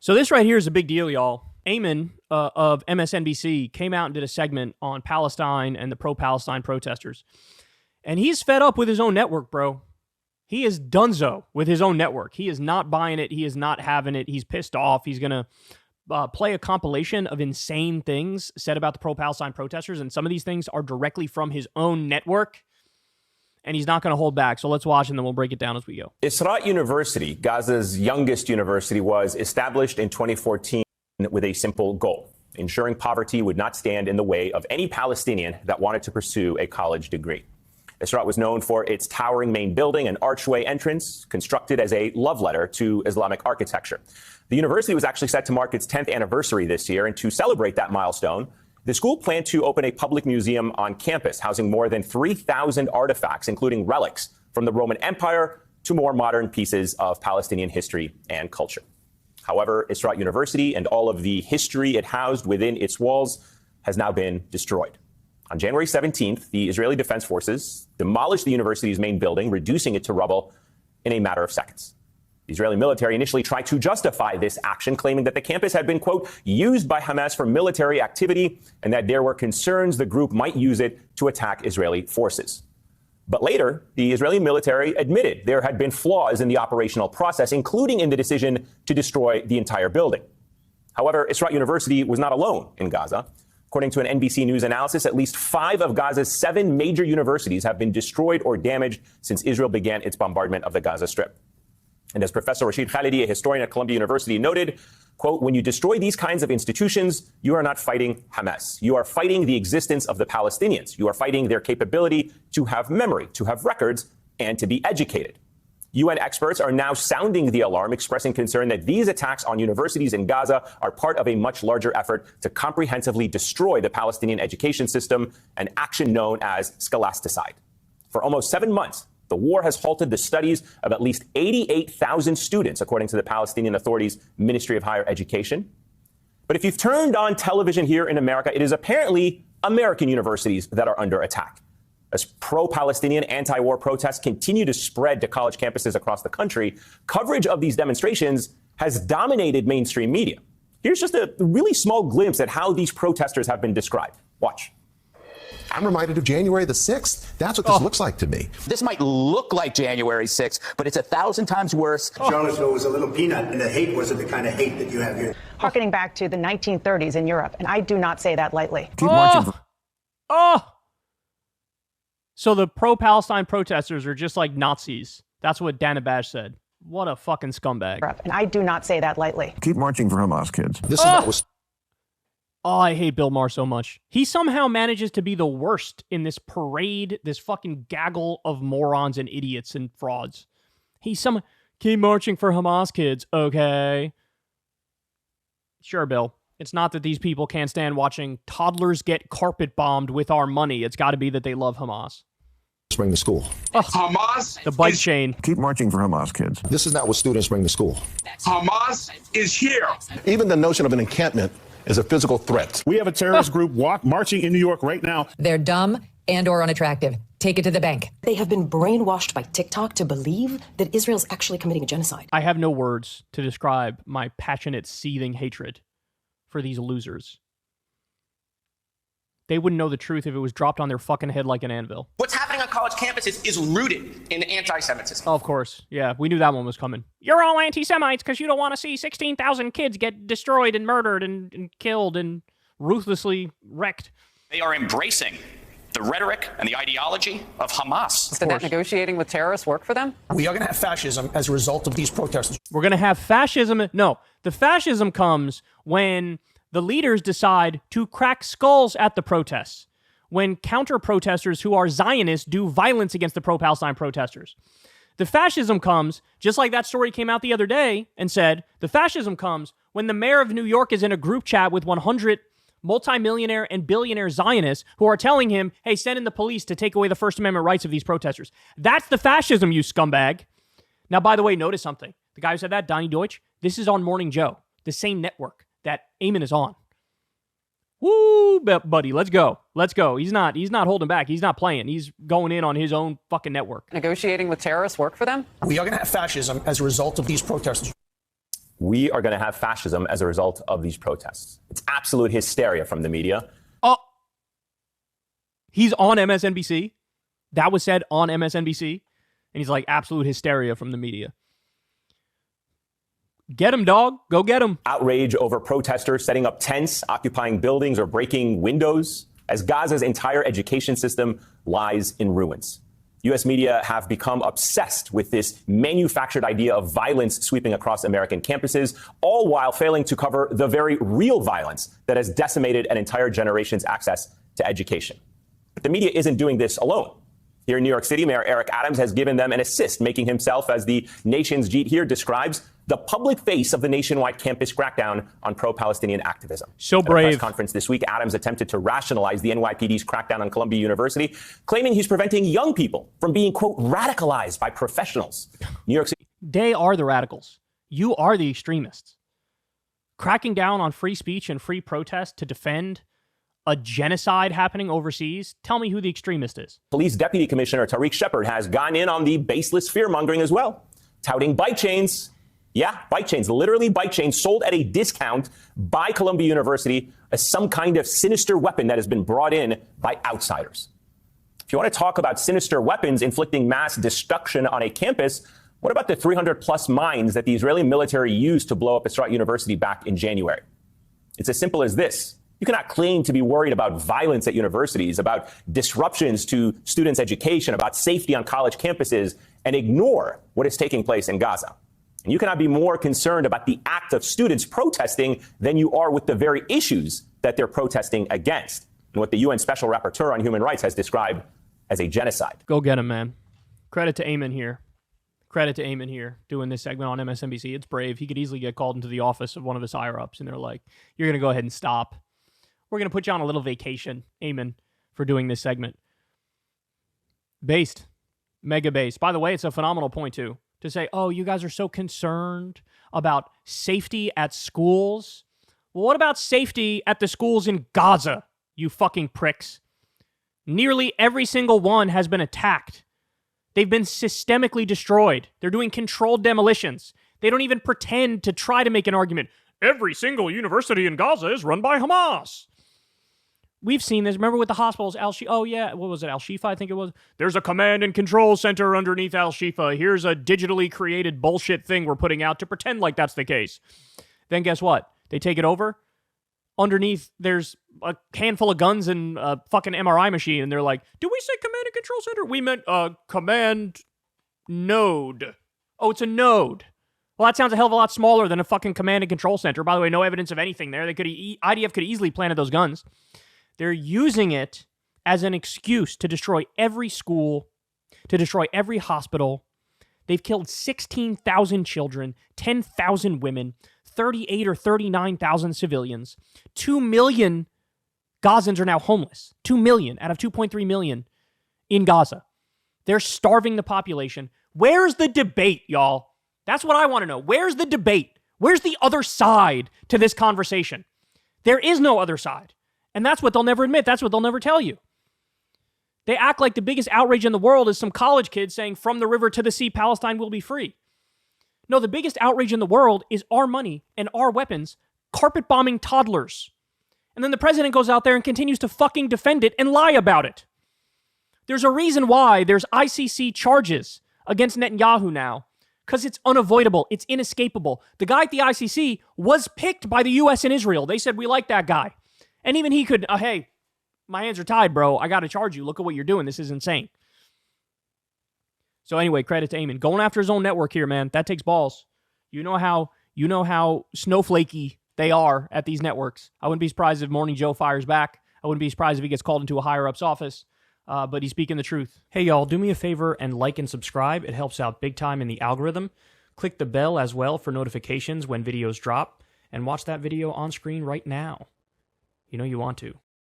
So this right here is a big deal, y'all. Ahmed of MSNBC came out and did a segment on Palestine and the pro-Palestine protesters. And he's fed up with his own network, bro. He is donezo with his own network. He is not buying it. He is not having it. He's pissed off. He's going to play a compilation of insane things said about the pro-Palestine protesters. And some of these things are directly from his own network. And he's not going to hold back. So let's watch and then we'll break it down as we go. Israel University, Gaza's youngest university, was established in 2014 with a simple goal: ensuring poverty would not stand in the way of any Palestinian that wanted to pursue a college degree. Israel was known for its towering main building and archway entrance, constructed as a love letter to Islamic architecture. The university was actually set to mark its 10th anniversary this year, and to celebrate that milestone, the school planned to open a public museum on campus, housing more than 3,000 artifacts, including relics from the Roman Empire to more modern pieces of Palestinian history and culture. However, Israel University and all of the history it housed within its walls has now been destroyed. On January 17th, the Israeli Defense Forces demolished the university's main building, reducing it to rubble in a matter of seconds. The Israeli military initially tried to justify this action, claiming that the campus had been, quote, used by Hamas for military activity and that there were concerns the group might use it to attack Israeli forces. But later, the Israeli military admitted there had been flaws in the operational process, including in the decision to destroy the entire building. However, Israel University was not alone in Gaza. According to an NBC News analysis, at least 5 of Gaza's 7 major universities have been destroyed or damaged since Israel began its bombardment of the Gaza Strip. And as Professor Rashid Khalidi, a historian at Columbia University, noted, quote, when you destroy these kinds of institutions, you are not fighting Hamas. You are fighting the existence of the Palestinians. You are fighting their capability to have memory, to have records, and to be educated. UN experts are now sounding the alarm, expressing concern that these attacks on universities in Gaza are part of a much larger effort to comprehensively destroy the Palestinian education system, an action known as scholasticide. For almost 7 months, the war has halted the studies of at least 88,000 students, according to the Palestinian Authority's Ministry of Higher Education. But if you've turned on television here in America, it is apparently American universities that are under attack. As pro-Palestinian anti-war protests continue to spread to college campuses across the country, coverage of these demonstrations has dominated mainstream media. Here's just a really small glimpse at how these protesters have been described. Watch. I'm reminded of January the 6th. That's what this looks like to me. This might look like January 6th, but it's 1,000 times worse. Charlottesville was a little peanut, and the hate wasn't the kind of hate that you have here. Harkening back to the 1930s in Europe, and I do not say that lightly. Keep marching. So the pro-Palestine protesters are just like Nazis. That's what Dana Bash said. What a fucking scumbag. And I do not say that lightly. Keep marching for Hamas, kids. This is what was. Oh, I hate Bill Maher so much. He somehow manages to be the worst in this parade, this fucking gaggle of morons and idiots and frauds. Keep marching for Hamas, kids, okay? Sure, Bill. It's not that these people can't stand watching toddlers get carpet bombed with our money. It's got to be that they love Hamas. Bring to school. Hamas. The bike chain. Keep marching for Hamas, kids. This is not what students bring to school. Hamas is here. Even the notion of an encampment is a physical threat. We have a terrorist group marching in New York right now. They're dumb and or unattractive. Take it to the bank. They have been brainwashed by TikTok to believe that Israel's actually committing a genocide. I have no words to describe my passionate, seething hatred for these losers. They wouldn't know the truth if it was dropped on their fucking head like an anvil. What's happening on college campuses is rooted in anti-Semitism. Oh, of course. Yeah, we knew that one was coming. You're all anti-Semites because you don't want to see 16,000 kids get destroyed and murdered and killed and ruthlessly wrecked. They are embracing the rhetoric and the ideology of Hamas. Did that negotiating with terrorists work for them? We are going to have fascism as a result of these protests. We're going to have fascism. No, the fascism comes when the leaders decide to crack skulls at the protests, when counter-protesters who are Zionists do violence against the pro-Palestine protesters. The fascism comes, just like that story came out the other day and said, the fascism comes when the mayor of New York is in a group chat with 100 multimillionaire and billionaire Zionists who are telling him, hey, send in the police to take away the First Amendment rights of these protesters. That's the fascism, you scumbag. Now, by the way, notice something. The guy who said that, Donnie Deutsch, this is on Morning Joe, the same network that Ahmed is on. Woo, buddy, let's go. Let's go. He's not holding back. He's not playing. He's going in on his own fucking network. Negotiating with terrorists work for them? We are going to have fascism as a result of these protests. We are going to have fascism as a result of these protests. It's absolute hysteria from the media. Oh, he's on MSNBC. That was said on MSNBC. And he's like, absolute hysteria from the media. Get him, dog. Go get him. Outrage over protesters setting up tents, occupying buildings, or breaking windows as Gaza's entire education system lies in ruins. U.S. media have become obsessed with this manufactured idea of violence sweeping across American campuses, all while failing to cover the very real violence that has decimated an entire generation's access to education. But the media isn't doing this alone. Here in New York City, Mayor Eric Adams has given them an assist, making himself, as the nation's Jeet here describes, the public face of the nationwide campus crackdown on pro-Palestinian activism. So brave. At a press conference this week, Adams attempted to rationalize the NYPD's crackdown on Columbia University, claiming he's preventing young people from being, quote, radicalized by professionals. New York City. They are the radicals. You are the extremists. Cracking down on free speech and free protest to defend a genocide happening overseas. Tell me who the extremist is. Police Deputy Commissioner Tariq Shepard has gone in on the baseless fear-mongering as well, touting bike chains. Yeah, bike chains, literally bike chains sold at a discount by Columbia University as some kind of sinister weapon that has been brought in by outsiders. If you want to talk about sinister weapons inflicting mass destruction on a campus, what about the 300-plus mines that the Israeli military used to blow up Isra University back in January? It's as simple as this. You cannot claim to be worried about violence at universities, about disruptions to students' education, about safety on college campuses, and ignore what is taking place in Gaza. And you cannot be more concerned about the act of students protesting than you are with the very issues that they're protesting against, and what the UN Special Rapporteur on Human Rights has described as a genocide. Go get him, man. Credit to Ahmed here. Credit to Ahmed here, doing this segment on MSNBC. It's brave. He could easily get called into the office of one of his higher-ups, and they're like, you're going to go ahead and stop. We're going to put you on a little vacation, Ahmed, for doing this segment. Based. Mega based. By the way, it's a phenomenal point, too, to say, oh, you guys are so concerned about safety at schools. Well, what about safety at the schools in Gaza, you fucking pricks? Nearly every single one has been attacked. They've been systemically destroyed. They're doing controlled demolitions. They don't even pretend to try to make an argument. Every single university in Gaza is run by Hamas. We've seen this. Remember with the hospitals, what was it, Al-Shifa, I think it was? There's a command and control center underneath Al-Shifa. Here's a digitally created bullshit thing we're putting out to pretend like that's the case. Then guess what? They take it over. Underneath, there's a handful of guns and a fucking MRI machine, and they're like, did we say command and control center? We meant command node. Oh, it's a node. Well, that sounds a hell of a lot smaller than a fucking command and control center. By the way, no evidence of anything there. IDF could easily planted those guns. They're using it as an excuse to destroy every school, to destroy every hospital. They've killed 16,000 children, 10,000 women, 38 or 39,000 civilians. 2 million Gazans are now homeless. 2 million out of 2.3 million in Gaza. They're starving the population. Where's the debate, y'all? That's what I want to know. Where's the debate? Where's the other side to this conversation? There is no other side. And that's what they'll never admit. That's what they'll never tell you. They act like the biggest outrage in the world is some college kid saying, from the river to the sea, Palestine will be free. No, the biggest outrage in the world is our money and our weapons carpet bombing toddlers. And then the president goes out there and continues to fucking defend it and lie about it. There's a reason why there's ICC charges against Netanyahu now. Because it's unavoidable. It's inescapable. The guy at the ICC was picked by the U.S. and Israel. They said, we like that guy. And even he could, hey, my hands are tied, bro. I got to charge you. Look at what you're doing. This is insane. So anyway, credit to Eamon. Going after his own network here, man. That takes balls. You know how snowflakey they are at these networks. I wouldn't be surprised if Morning Joe fires back. I wouldn't be surprised if he gets called into a higher-up's office. But he's speaking the truth. Hey, y'all, do me a favor and like and subscribe. It helps out big time in the algorithm. Click the bell as well for notifications when videos drop. And watch that video on screen right now. You know you want to.